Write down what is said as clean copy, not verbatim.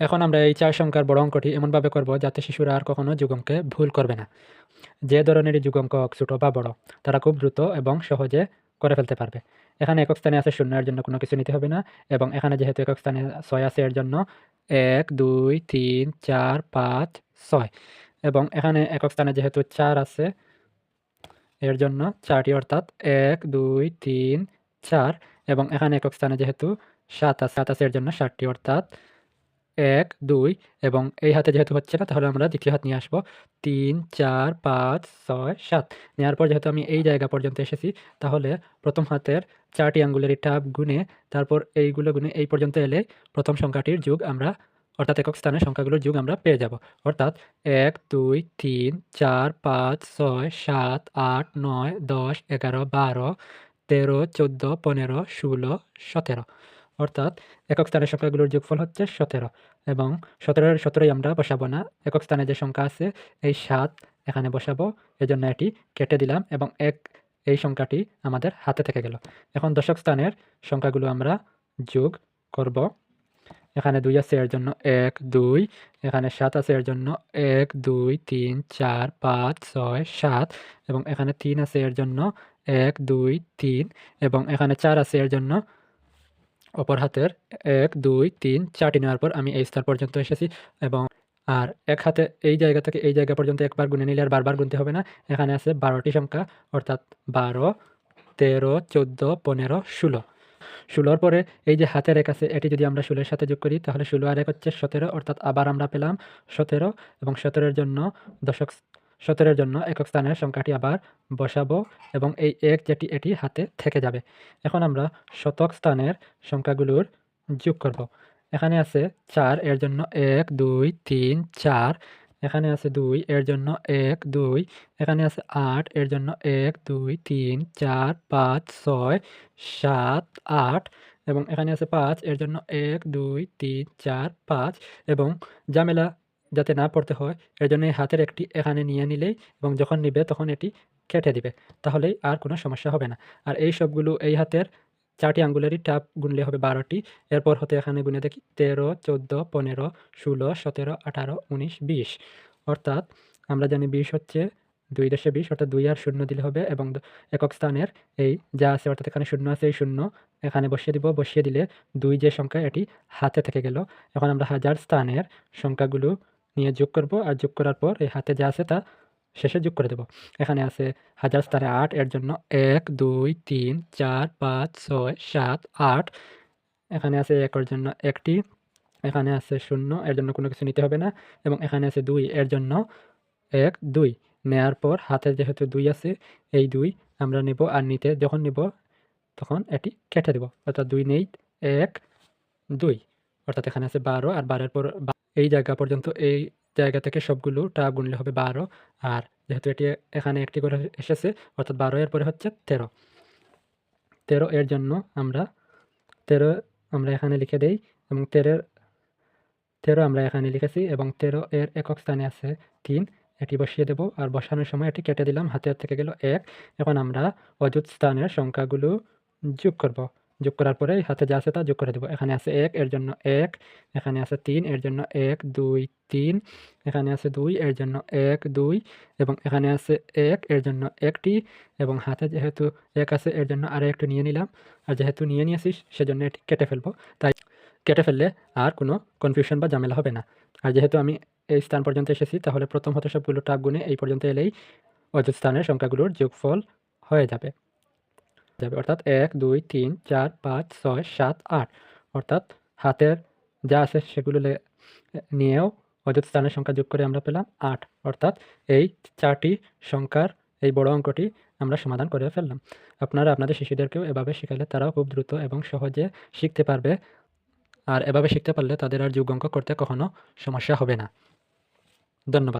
এখন আমরা এই 4 সংখ্যার বড় অঙ্কটি এমনভাবে করব যাতে শিশুরা আর কখনো যোগ অঙ্কে ভুল করবে না। যে ধরনেরই যোগ অঙ্ক হোক, ছোট বা বড়, তারা খুব দ্রুত এবং সহজে করে ফেলতে পারবে। এখানে একক স্থানে আছে 0, এর জন্য কোনো কিছু নিতে হবে না, এবং এখানে যেহেতু একক স্থানে 6 আছে, এর জন্য 1, 2, 3, 4, 5, 6, এবং এখানে একক স্থানে যেহেতু 4 আছে, এর জন্য 4টি, অর্থাৎ 1, 2, 3, 4, এবং এখানে একক স্থানে যেহেতু 7 আছে, এর জন্য 7টি, অর্থাৎ 1, 2, এবং এই হাতে যেহেতু হচ্ছে না, তাহলে আমরা দ্বিতীয় হাত নিয়ে আসবো। 3, 4, 5, 6, 7 নেওয়ার পর যেহেতু আমি এই জায়গা পর্যন্ত এসেছি, তাহলে প্রথম হাতের 4টি আঙ্গুলের টাপ গুনে তারপর এইগুলো গুনে এই পর্যন্ত এলে প্রথম সংখ্যাটির যোগ আমরা, অর্থাৎ একক স্থানের সংখ্যাগুলোর যোগ আমরা পেয়ে যাব। অর্থাৎ 1, 2, 3, 4, 5, 6, 7, 8, 9, 10, 11, 12, 13, 14, 15, 16, 17, অর্থাৎ একক স্থানের সংখ্যাগুলোর যোগফল হচ্ছে 17, এবং 17-ই আমরা বসাবো না, একক স্থানে যে সংখ্যা আছে এই 7 এখানে বসাবো, এজন্য এটি কেটে দিলাম, এবং এই সংখ্যাটি আমাদের হাতে থেকে গেল। এখন দশক স্থানের সংখ্যাগুলো আমরা যোগ করব। এখানে 2 আছে, এর জন্য 1, 2, এখানে 7 আছে, এর জন্য 1, 2, 3, 4, 5, 6, 7, এবং এখানে 3 আছে, এর জন্য 1, 2, 3, এবং এখানে 4 আছে, এর জন্য অপর হাতের 1, 2, 3, 4টি নেওয়ার পর আমি এই স্তর পর্যন্ত এসেছি, এবং আর এক হাতে এই জায়গা থেকে এই জায়গা পর্যন্ত একবার গুনে নিলে আর বারবার গুনতে হবে না। এখানে আছে 12টি সংখ্যা, অর্থাৎ 12, 13, 14, 15, 16। 16-র পরে এই যে হাতের এক আছে, এটি যদি আমরা 16-এর সাথে যোগ করি, তাহলে 16 আর 1 হচ্ছে 17, অর্থাৎ আবার আমরা পেলাম 17, এবং 17-এর জন্য 17-এর জন্য একক স্থানের সংখ্যাটি আবার বসাবো, এবং এই 1 যেটি এটি হাতে থেকে যাবে। এখন আমরা শতক স্থানের সংখ্যাগুলোর যোগ করব। এখানে আছে 4, এর জন্য 1, 2, 3, 4, এখানে আছে 2, এর জন্য 1, 2, এখানে আছে 8, এর জন্য 1, 2, 3, 4, 5, 6, 7, 8, এবং এখানে আছে 5, এর জন্য 1, 2, 3, 4, 5, এবং ঝামেলা যাতে না পড়তে হয়, এর জন্য এই হাতের একটি এখানে নিয়ে নিলেই, এবং যখন নিবে তখন এটি কেটে দিবে, তাহলেই আর কোনো সমস্যা হবে না। আর এই সবগুলো এই হাতের 4টি আঙ্গুলেরই টাপ গুনলে হবে 12টি। এরপর হতে এখানে গুনে দেখি 13, 14, 15, 16, 17, 18, 19, 20, অর্থাৎ আমরা জানি 20 হচ্ছে 2 × 20, অর্থাৎ 2 আর 0 দিলে হবে, এবং একক স্থানের এই যা আছে, অর্থাৎ এখানে 0 আছে, এই 0 এখানে বসিয়ে দিব, বসিয়ে দিলে 2 যে সংখ্যা এটি হাতে থেকে গেল। এখন আমরা হাজার স্থানের সংখ্যাগুলো নিয়ে যোগ করব, আর যোগ করার পর এই হাতে যা আছে তা শেষে যোগ করে দেব। এখানে আছে হাজার স্থানে 8, এর জন্য 1, 2, 3, 4, 5, 6, 7, 8, এখানে আছে 1 এর জন্য 1টি, এখানে আছে 0, এর জন্য কোনো কিছু নিতে হবে না, এবং এখানে আছে 2, এর জন্য 1, 2 নেয়ার পর হাতে যেহেতু 2 আছে, এই 2 আমরা নেব, আর যখন নিব তখন এটি কেটে দেব, অর্থাৎ 2 নেই, 1, 2, অর্থাৎ এখানে আছে 12, আর 12-এর পর এই জায়গা পর্যন্ত, এই জায়গা থেকে সবগুলোটা গুনলে হবে 12, আর যেহেতু এটি এখানে একটি করে এসেছে, অর্থাৎ 12 এর পরে হচ্ছে 13। 13 এর জন্য আমরা 13 আমরা এখানে লিখে দেই, এবং 13 আমরা এখানে লিখেছি, এবং 13 এর একক স্থানে আছে 3, এটি বসিয়ে দেব, আর বসানোর সময় এটি কেটে দিলাম, হাতে থেকে গেল 1। এখন আমরা অযুত স্থানের সংখ্যাগুলো যোগ করব। যোগ করার পরে হাতে যা আছে তা যোগ করে দেব। এখানে আছে 1, এর জন্য 1, এখানে আছে 3, এর জন্য 1, 2, 3, এখানে আছে 2, এর জন্য 1, 2, এবং এখানে আছে 1, এর জন্য 1টি, এবং হাতে যেহেতু 1 আছে, এর জন্য আরও একটু নিয়ে নিলাম, আর যেহেতু নিয়ে নিয়েছি সেজন্য এটি কেটে ফেলবো। তাই কেটে ফেললে আর কোনো কনফিউশন বা ঝামেলা হবে না। আর যেহেতু আমি এই স্থান পর্যন্ত এসেছি, তাহলে প্রথম হতে সবগুলো টাপ গুনে এই পর্যন্ত এলেই অযুত স্থানের সংখ্যাগুলোর যোগফল হয়ে যাবে, অর্থাৎ 1, 2, 3, 4, 5, 6, 7, 8, অর্থাৎ হাতের যা আছে সেগুলো নিয়েও অযুত স্থানের সংখ্যা যোগ করে আমরা পেলাম 8, অর্থাৎ এই 4টি সংখ্যার এই বড় অঙ্কটি আমরা সমাধান করে ফেললাম। আপনারা আপনাদের শিশুদেরকেও এভাবে শেখালে তারাও খুব দ্রুত এবং সহজে শিখতে পারবে, আর এভাবে শিখতে পারলে তাদের আর যোগ অঙ্ক করতে কখনো সমস্যা হবে না। ধন্যবাদ।